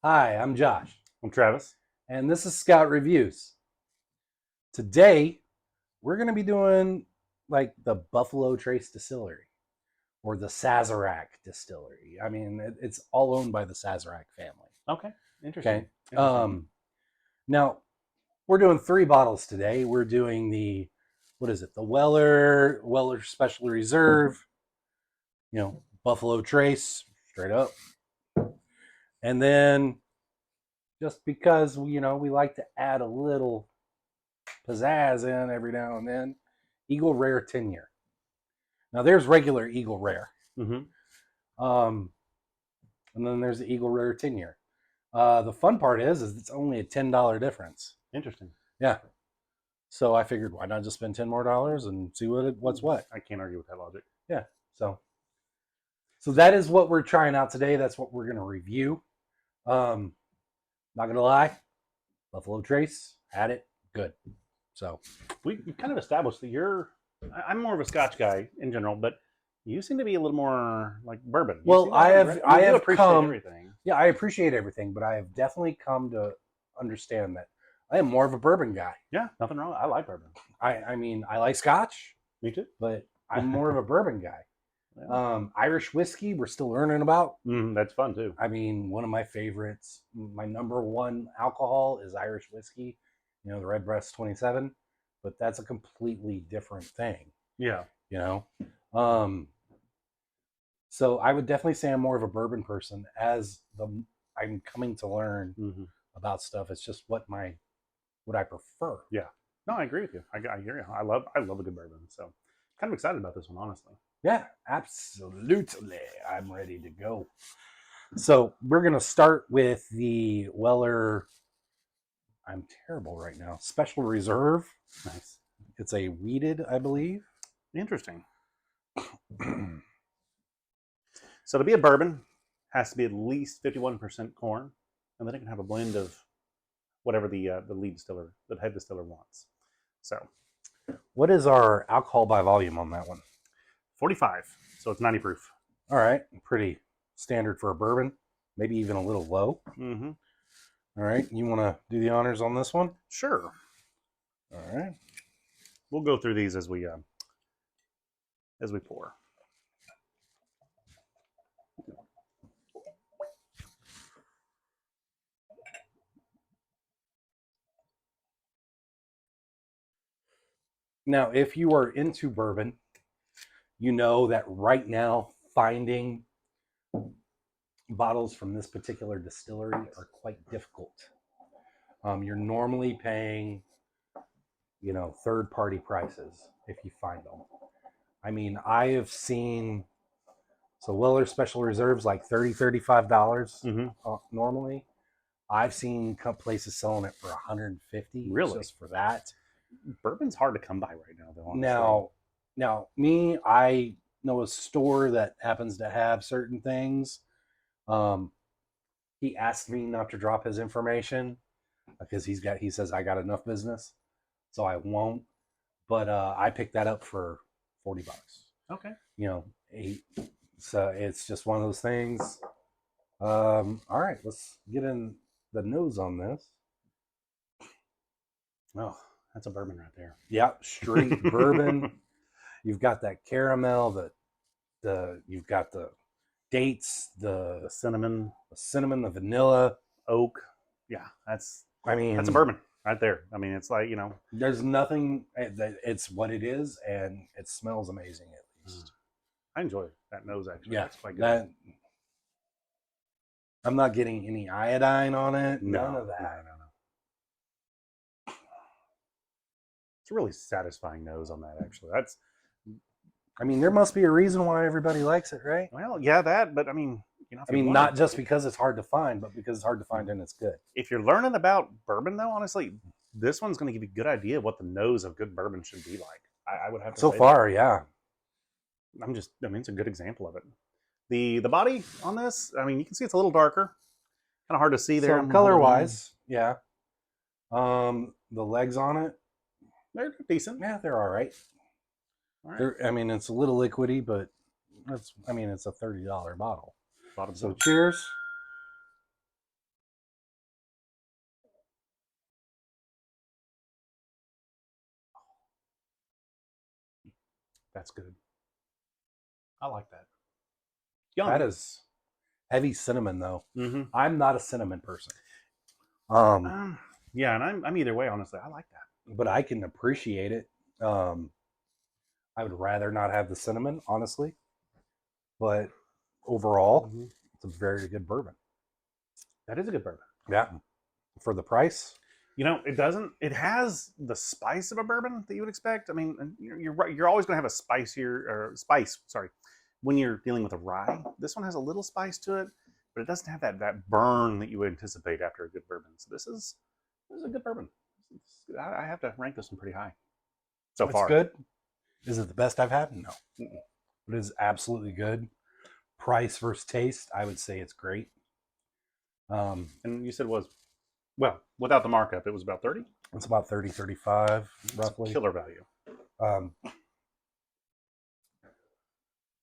Hi, I'm Josh, I'm Travis. and this is Scout Reviews. Today, we're going to be doing like the Buffalo Trace Distillery or the Sazerac Distillery. I mean, it's all owned by the Sazerac family. Okay, interesting. Okay. Now, we're doing 3 bottles today. We're doing what is it? The Weller Special Reserve, Buffalo Trace, straight up. And then just because, we like to add a little pizzazz in every now and then, Eagle Rare 10-year. Now there's regular Eagle Rare, and then there's the Eagle Rare 10-year. The fun part is it's only a $10 difference. Interesting. Yeah. So I figured, why not just spend $10 more and see what's what? I can't argue with that logic. Yeah. So that is what we're trying out today. That's what we're gonna review. Not gonna lie, Buffalo Trace had it good. So we kind of established that I'm more of a Scotch guy in general, but you seem to be a little more like bourbon. Well, I have appreciate everything. Yeah, I appreciate everything, but I have definitely come to understand that I am more of a bourbon guy. Yeah, nothing wrong. I like bourbon. I mean, I like Scotch. Me too. But I'm more of a bourbon guy. Yeah. Irish whiskey, we're still learning about. That's fun too. I mean, one of my favorites, my #1 alcohol is Irish whiskey. The Redbreast 27, but that's a completely different thing. Yeah. So I would definitely say I'm more of a bourbon person I'm coming to learn about stuff. It's just what I prefer. Yeah. No, I agree with you. I hear you. I love a good bourbon. So kind of excited about this one, honestly. Yeah, absolutely. I'm ready to go. So we're going to start with the Weller. I'm terrible right now. Special Reserve. Nice. It's a wheated, I believe. Interesting. So to be a bourbon, has to be at least 51% corn, and then it can have a blend of whatever the head distiller wants. So, what is our alcohol by volume on that one? 45. So it's 90 proof. All right, pretty standard for a bourbon. Maybe even a little low. Mm-hmm. All right, you want to do the honors on this one? Sure. All right. We'll go through these as we pour. Now, if you are into bourbon, you know that right now finding bottles from this particular distillery are quite difficult. You're normally paying, third-party prices if you find them. I mean, I have seen Weller Special Reserves like $30, $35 normally. I've seen places selling it for $150 just for that. Bourbon's hard to come by right now, though. Honestly. Now, I know a store that happens to have certain things. He asked me not to drop his information because he says I got enough business, so I won't. But I picked that up for $40. Okay. So it's just one of those things. All right, let's get in the nose on this. Oh, that's a bourbon right there. Yeah, straight bourbon. You've got that caramel, you've got the dates, the cinnamon, the vanilla, oak. Yeah, that's a bourbon right there. I mean, it's like, there's nothing. It's what it is, and it smells amazing at least. I enjoy that nose actually. Yeah, that's quite good. I'm not getting any iodine on it. None of that. No. It's a really satisfying nose on that, actually. There must be a reason why everybody likes it, right? Well, yeah, but I mean, not just because it's hard to find, but because it's hard to find and it's good. If you're learning about bourbon, though, honestly, this one's going to give you a good idea of what the nose of good bourbon should be like. I would have to say that. Yeah. It's a good example of it. The body on this, you can see it's a little darker. Kind of hard to see there. So color-wise, yeah. The legs on it, they're decent. Yeah, they're all right. All right. It's a little liquidy, but it's a $30 bottle. So cheers. That's good. I like that. Yummy. That is heavy cinnamon, though. Mm-hmm. I'm not a cinnamon person. Yeah, and I'm either way, honestly. I like that. But I can appreciate it. I would rather not have the cinnamon, honestly. But overall, it's a very good bourbon. That is a good bourbon. Yeah. For the price. You know, it has the spice of a bourbon that you would expect. I mean, you're right. You're always going to have a spice, sorry, when you're dealing with a rye. This one has a little spice to it, but it doesn't have that burn that you would anticipate after a good bourbon. So this is a good bourbon. I have to rank this one pretty high so far. It's good. Is it the best I've had? No. It is absolutely good. Price versus taste, I would say it's great. And you said well, without the markup, it was about 30? It's about 30, 35, roughly. Killer value.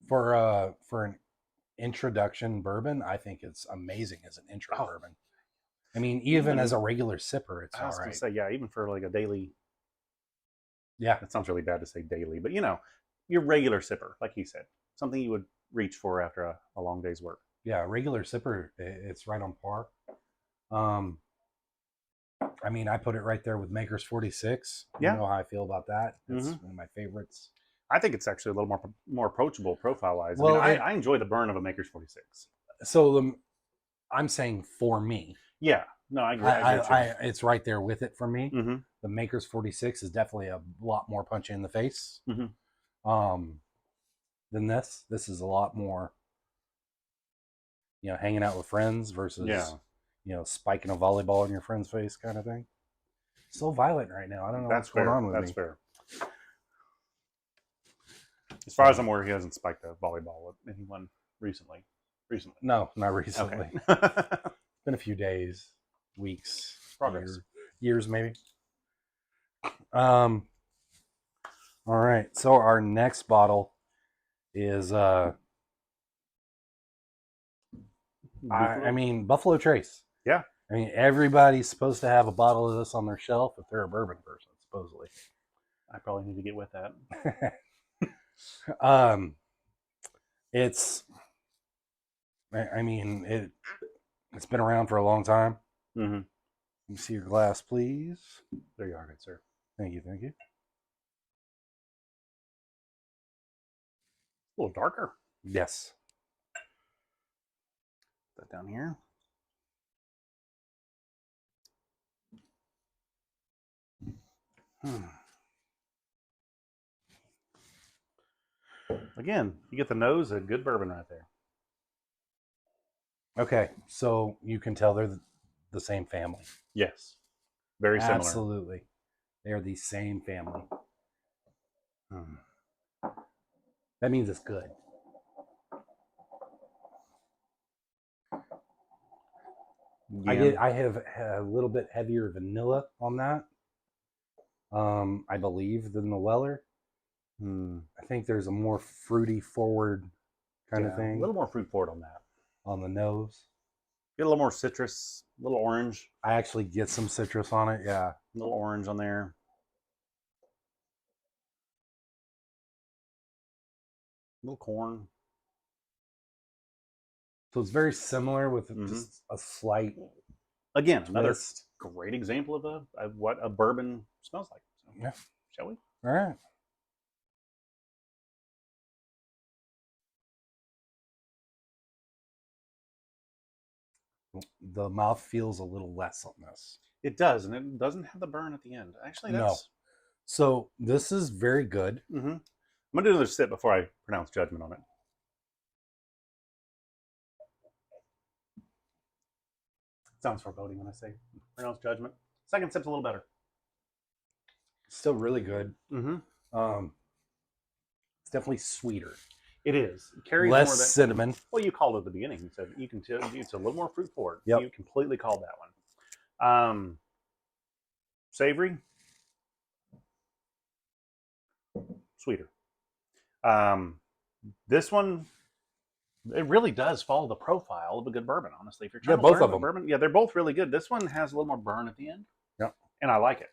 For an introduction bourbon, I think it's amazing as an intro bourbon. I mean, even as a regular sipper, it's all right. I was going to say, yeah, even for like a daily. Yeah. It sounds really bad to say daily, but your regular sipper, like he said, something you would reach for after a long day's work. Yeah, regular sipper, it's right on par. I mean, I put it right there with Maker's 46. Yeah. You know how I feel about that. It's one of my favorites. I think it's actually a little more approachable profile-wise. Well, I enjoy the burn of a Maker's 46. So I'm saying for me. Yeah. No, I agree. It's right there with it for me. Mm-hmm. The Maker's 46 is definitely a lot more punchy in the face. Mm-hmm. Than this. This is a lot more, hanging out with friends versus, spiking a volleyball in your friend's face kind of thing. So violent right now. I don't know what's going on with me. That's fair. As far as I'm aware, he hasn't spiked a volleyball with anyone recently. No, not recently. Okay. It's been a few days, weeks, progress, years maybe. All right. So our next bottle is I mean Buffalo Trace. Yeah. I mean everybody's supposed to have a bottle of this on their shelf if they're a bourbon person, supposedly. I probably need to get with that. It's I mean it's been around for a long time. Mm-hmm. Let me see your glass, please. There you are, good sir. Thank you. A little darker. Yes. Put that down here. Again, you get the nose of good bourbon right there. Okay, so you can tell they're the same family. Yes. Very similar. Absolutely. They're the same family. That means it's good. Yeah. I have a little bit heavier vanilla on that. I believe than the Weller. I think there's a more fruity forward kind of thing. A little more fruit forward on that. On the nose. Get a little more citrus, a little orange. I actually get some citrus on it, yeah. A little orange on there. A little corn. So it's very similar with just a slight. Again, another great example of what a bourbon smells like. So, yeah. Shall we? All right. The mouth feels a little less on this. It does, and it doesn't have the burn at the end. Actually, that's... No. So this is very good. I'm going to do another sip before I pronounce judgment on it. Sounds foreboding when I say pronounce judgment. Second sip's a little better. Still really good. It's definitely sweeter. It is. It carries less more cinnamon. Well, you called it at the beginning. You said you can tell it's a little more fruit forward. Yep. You completely called that one. Savory. Sweeter. This one, it really does follow the profile of a good bourbon, honestly. If you're trying to both learn of them. bourbon, they're both really good. This one has a little more burn at the end. Yep. And I like it.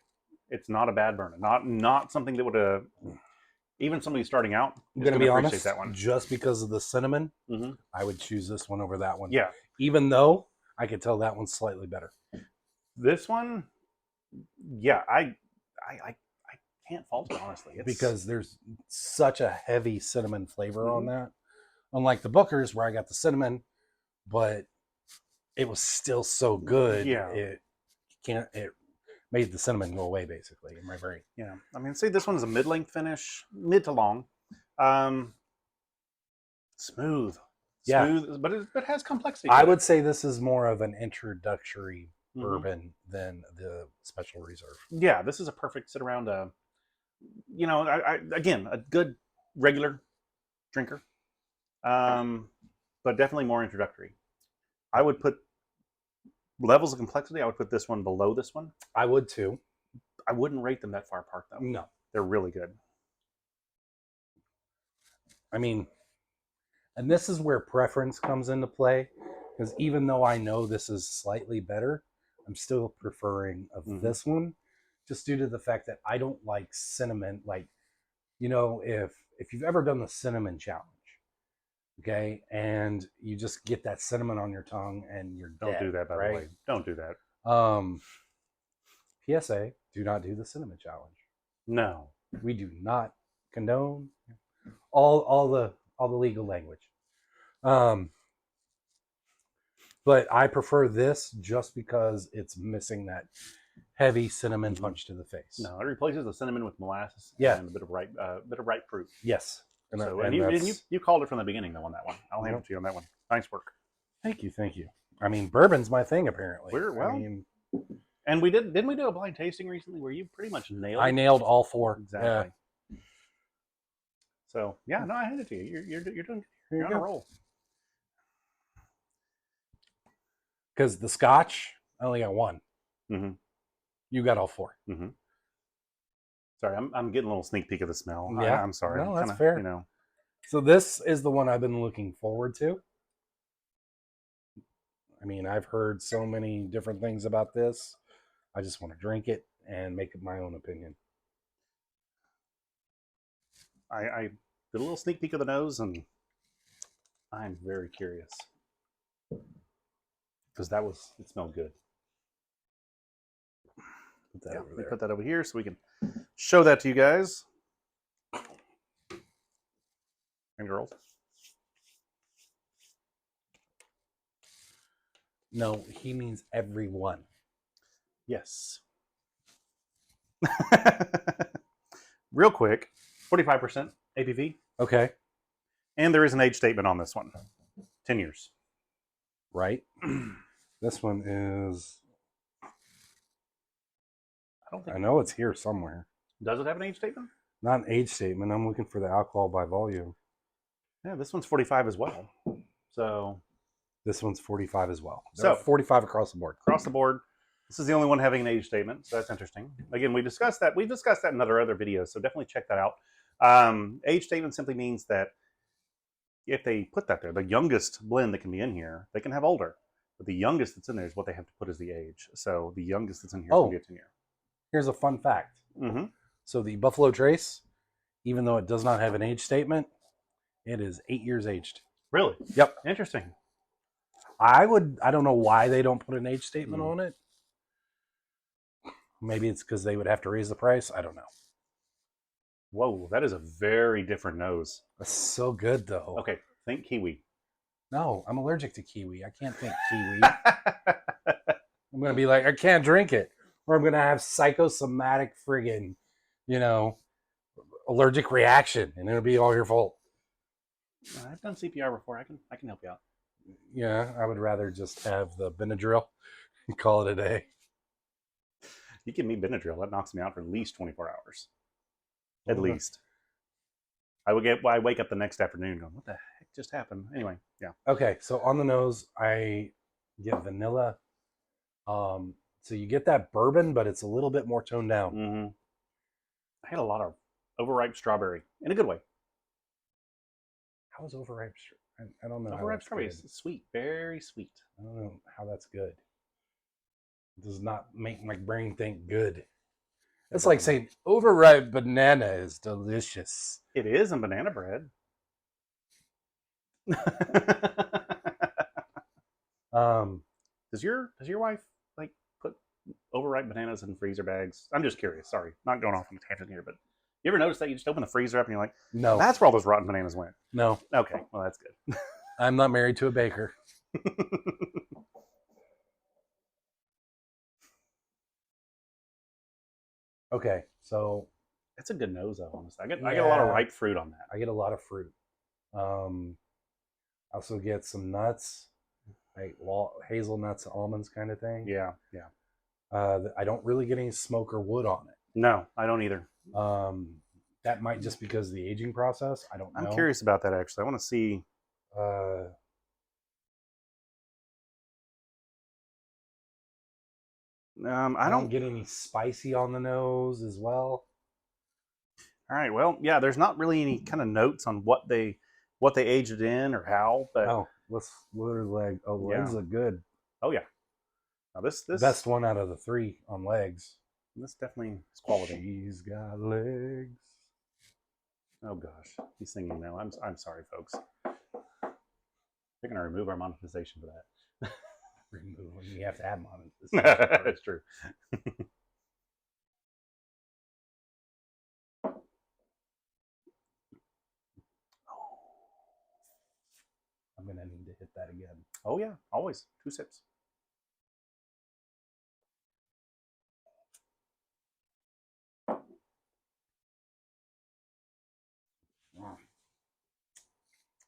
It's not a bad burn. Not something that would Even somebody starting out I'm is going to going be to appreciate honest, that one. just because of the cinnamon, Mm-hmm. I would choose this one over that one. Yeah. Even though I could tell that one's slightly better. This one, yeah, I can't fault it, honestly. Because there's such a heavy cinnamon flavor on Mhm. that. Unlike the Booker's, where I got the cinnamon, but it was still so good. Yeah. It made the cinnamon go away, basically, in my brain. Yeah. I mean, see, this one is a mid-length finish, mid to long. Um, smooth. Yeah. Smooth, but it has complexity. I would say this is more of an introductory Mhm. bourbon than the Special Reserve. Yeah, this is a perfect sit around. You know, again, a good regular drinker, but definitely more introductory. I would put levels of complexity. I would put this one below this one. I would too. I wouldn't rate them that far apart though. No. They're really good. I mean, and this is where preference comes into play, because even though I know this is slightly better, I'm still preferring of this one, just due to the fact that I don't like cinnamon. Like, you know, if you've ever done the cinnamon challenge, okay, and you just get that cinnamon on your tongue and you're Don't dead, do that, by right? the way. Don't do that. PSA: do not do the cinnamon challenge. No. We do not condone all the legal language. But I prefer this just because it's missing that heavy cinnamon punch to the face. No, it replaces the cinnamon with molasses and a bit of ripe fruit. Yes. And you called it from the beginning though on that one. I'll hand it to you on that one. Nice work. Thank you. I mean, bourbon's my thing apparently. And we didn't we do a blind tasting recently where you pretty much nailed it? I nailed all four. Exactly. Yeah. So yeah, no, I hand it to you. You're on a roll. Because the Scotch, I only got one. Mm-hmm. You got all four. Mm-hmm. Sorry, I'm getting a little sneak peek of the smell. Yeah, I'm sorry. No, that's fair. You know. So this is the one I've been looking forward to. I mean, I've heard so many different things about this. I just want to drink it and make up my own opinion. I did a little sneak peek of the nose, and I'm very curious because it smelled good. Put that over there. Put that over here so we can show that to you guys and girls. No, he means everyone. Yes. Real quick, 45% ABV. Okay. And there is an age statement on this one. 10 years. Right. This one is... I know it's here somewhere. Does it have an age statement? Not an age statement. I'm looking for the alcohol by volume. Yeah, this one's 45 as well. So... This one's 45 as well. So 45 across the board. Across the board. This is the only one having an age statement, so that's interesting. Again, we discussed that. We've discussed that in other videos, so definitely check that out. Age statement simply means that if they put that there, the youngest blend that can be in here, they can have older. But the youngest that's in there is what they have to put as the age. So the youngest that's in here is going to be a 10-year. Here's a fun fact. Mm-hmm. So the Buffalo Trace, even though it does not have an age statement, it is 8 years aged. Really? Yep. Interesting. I don't know why they don't put an age statement on it. Maybe it's because they would have to raise the price. I don't know. Whoa, that is a very different nose. That's so good, though. Okay, think kiwi. No, I'm allergic to kiwi. I can't think kiwi. I'm going to be like, I can't drink it. Or I'm going to have psychosomatic friggin', allergic reaction. And it'll be all your fault. I've done CPR before. I can help you out. Yeah, I would rather just have the Benadryl and call it a day. You give me Benadryl, that knocks me out for at least 24 hours. At least. I wake up the next afternoon going, what the heck just happened? Anyway, yeah. Okay, so on the nose, I get vanilla. So you get that bourbon, but it's a little bit more toned down. Mm-hmm. I had a lot of overripe strawberry in a good way. How is overripe? I don't know. Overripe strawberry is sweet, very sweet. I don't know how that's good. It does not make my brain think good. It's like saying overripe banana is delicious. It is in banana bread. Um, Does your wife like put overripe bananas in freezer bags? I'm just curious. Sorry, not going off on a tangent here, but you ever notice that you just open the freezer up and you're like, no, that's where all those rotten bananas went? no, Okay, well that's good. I'm not married to a baker. Okay, so It's a good nose though. Honestly, I get a lot of Yeah. ripe fruit on that. I get a lot of fruit. I also get some nuts, like hazelnuts, almonds, kind of thing. Yeah, yeah. I don't really get any smoke or wood on it. No, I don't either. That might just because of the aging process. I don't know. I'm curious about that actually. I want to see. I don't get any spicy on the nose as well. All right. Well, yeah. There's not really any kind of notes on what they aged it in or how. But let's look at leg. Oh, legs Yeah. look good. oh yeah. Now this Best one out of the three on legs. this definitely is quality. He's got legs. Oh gosh, he's singing now. I'm sorry, folks. They're gonna remove our monetization for that. Remove. You have to add monetization. That's true. I'm gonna need to hit that again. Oh yeah, always 2 sips.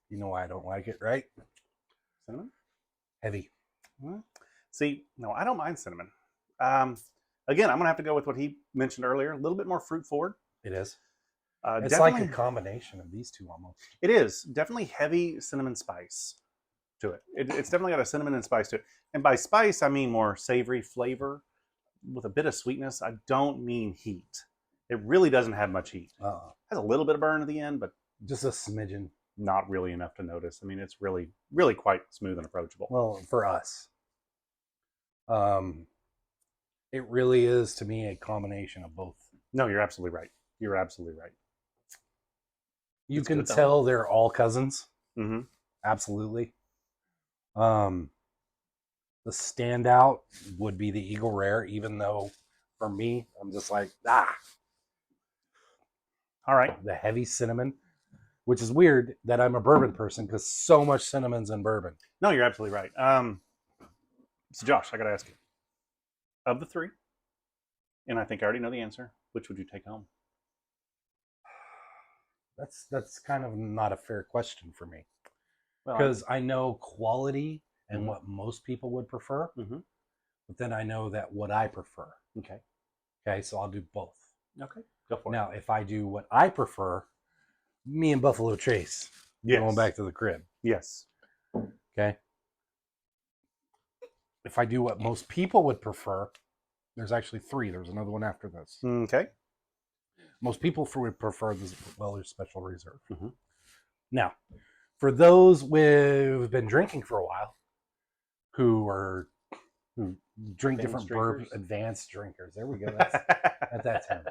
You know why I don't like it, right? Cinnamon. Heavy. See, no, I don't mind cinnamon. Again, I'm gonna have to go with what he mentioned earlier. A little bit more fruit forward. It is. It's definitely, like a combination of these two almost. It is definitely heavy cinnamon spice to it. It's definitely got a cinnamon and spice to it. And by spice, I mean more savory flavor with a bit of sweetness. I don't mean heat. It really doesn't have much heat. It has a little bit of burn at the end, but just a smidgen. Not really enough to notice. I mean, it's really, really quite smooth and approachable. Well, for us, it really is to me a combination of both. No, you're absolutely right. You're absolutely right. You can tell they're all cousins. Mm-hmm. Absolutely. The standout would be the Eagle Rare, even though for me, I'm just like, All right. The heavy cinnamon, which is weird that I'm a bourbon person because so much cinnamon's in bourbon. No, you're absolutely right. So Josh, I got to ask you, of the 3, and I think I already know the answer, which would you take home? That's kind of not a fair question for me because I know quality and what most people would prefer, but then I know that what I prefer. Okay, so I'll do both. Okay, go for it. Now, if I do what I prefer, me and Buffalo Trace, going back to the crib. Yes. Okay. If I do what most people would prefer, there's actually 3. There's another one after this. Okay. Most people would prefer this Weller's Special Reserve. Now, for those who've been drinking for a while, who drink different bourbon, advanced drinkers. There we go. That's that term.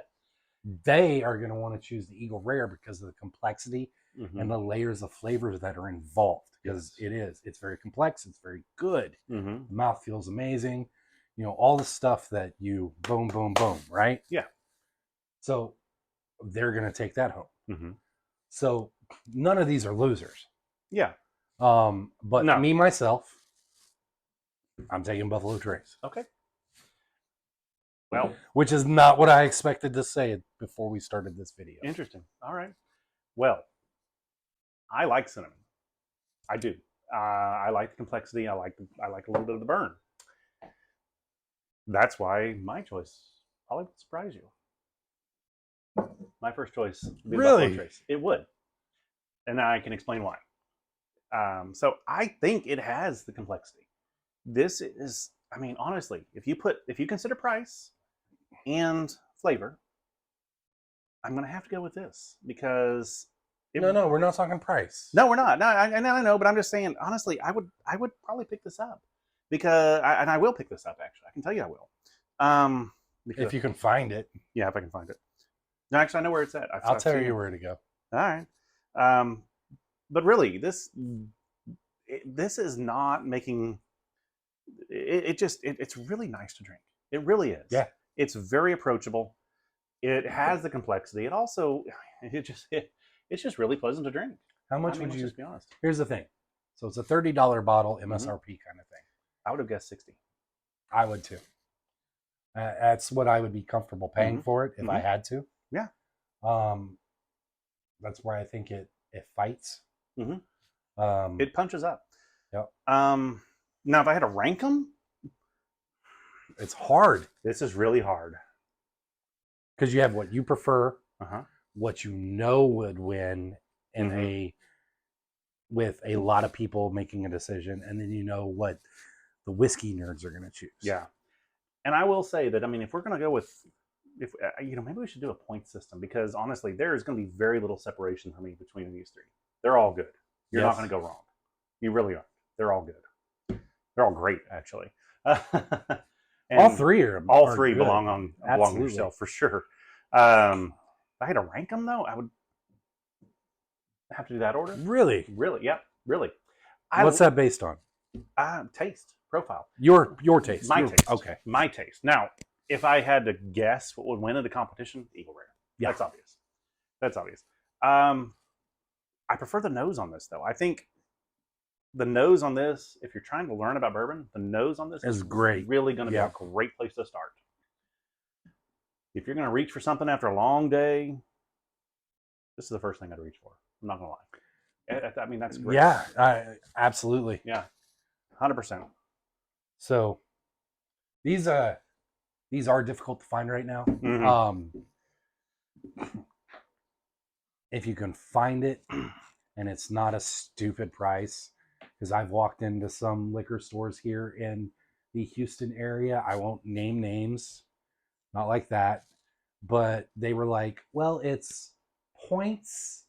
They are going to want to choose the Eagle Rare because of the complexity and the layers of flavors that are involved. Because it's very complex. It's very good. The mouth feels amazing. You know, all the stuff that you boom, boom, boom, right? Yeah. So they're going to take that home. So none of these are losers. Yeah. But me, myself, I'm taking Buffalo Trace. Okay. Well, which is not what I expected to say before we started this video. Interesting. All right. Well, I like cinnamon. I do. I like the complexity. I like a little bit of the burn. That's why my choice probably would surprise you. My first choice would be Buffalo Trace. It would, and I can explain why. So I think it has the complexity. This is, I mean, honestly, if you consider price and flavor, I'm going to have to go with this because no, we're not talking price. No, we're not. No, I know, but I'm just saying, honestly, I would probably pick this up because, and I will pick this up. Actually, I can tell you I will. if you can find it. Yeah, if I can find it. No, actually, I know where it's at. I'll I've tell seen you it. where to go. All right. But really, this is not making it's really nice to drink. It really is. Yeah. It's very approachable. It has the complexity. It also it's just really pleasant to drink. How much I mean, would let's you? just be honest. Here's the thing. So it's a $30 bottle MSRP kind of thing. I would have guessed 60. I would too. That's what I would be comfortable paying for it if I had to. Yeah. That's where I think it fights. It punches up. Yep. Now, if I had to rank them, it's hard. This is really hard because you have what you prefer, what you know would win in with a lot of people making a decision, and then you know what the whiskey nerds are going to choose. Yeah. And I will say that, I mean, if we're going to go with, maybe we should do a point system, because honestly, there is going to be very little separation for me between these three. They're all good. You're not going to go wrong. You really aren't. They're all good. They're all great, actually. All three belong on yourself for sure. If I had to rank them, though, I would have to do that order. Really? Yep. Really. What's that based on? Taste profile. Your taste. My taste. Okay. My taste. Now, if I had to guess what would win in the competition, Eagle Rare. Yeah. That's obvious. I prefer the nose on this, though. I think the nose on this, if you're trying to learn about bourbon, the nose on this is great. Really going to be a great place to start. If you're going to reach for something after a long day, this is the first thing I'd reach for. I'm not going to lie. I mean, that's great. Yeah, absolutely. Yeah, 100%. So these are difficult to find right now. If you can find it and it's not a stupid price, because I've walked into some liquor stores here in the Houston area. I won't name names, not like that, but they were like, well, it's points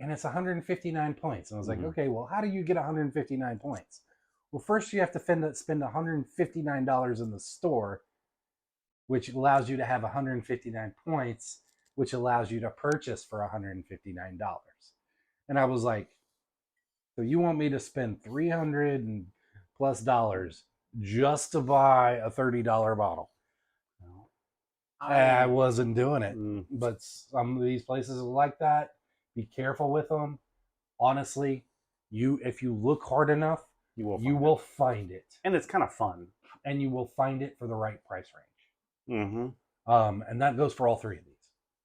and it's 159 points. And I was like, okay, well, how do you get 159 points? Well, first you have to spend $159 in the store, which allows you to have 159 points, which allows you to purchase for $159. And I was like, so you want me to spend $300+ just to buy a $30 bottle? No. I wasn't doing it. But some of these places are like that. Be careful with them. Honestly, if you look hard enough, you will find it. And it's kind of fun. And you will find it for the right price range. And that goes for all three of these.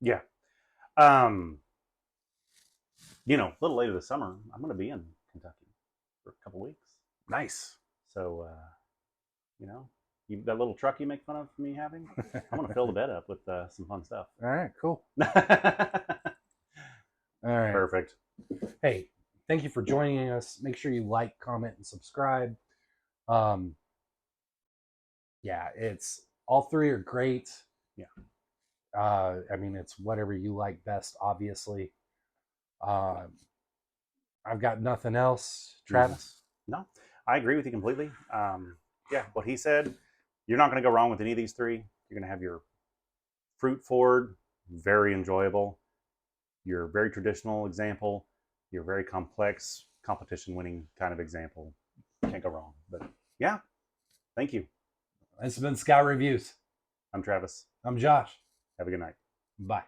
Yeah. A little later this summer, I'm going to be in Kentucky for a couple weeks. Nice. So, that little truck you make fun of me having, I'm going to fill the bed up with some fun stuff. All right, cool. All right. Perfect. Hey, thank you for joining us. Make sure you like, comment, and subscribe. It's all three are great. Yeah. I mean, it's whatever you like best, obviously. I've got nothing else. Travis? No, I agree with you completely. What he said, you're not going to go wrong with any of these three. You're going to have your fruit forward, very enjoyable, your very traditional example, your very complex competition winning kind of example. Can't go wrong. But yeah, thank you. This has been Scout Reviews. I'm Travis. I'm Josh. Have a good night. Bye.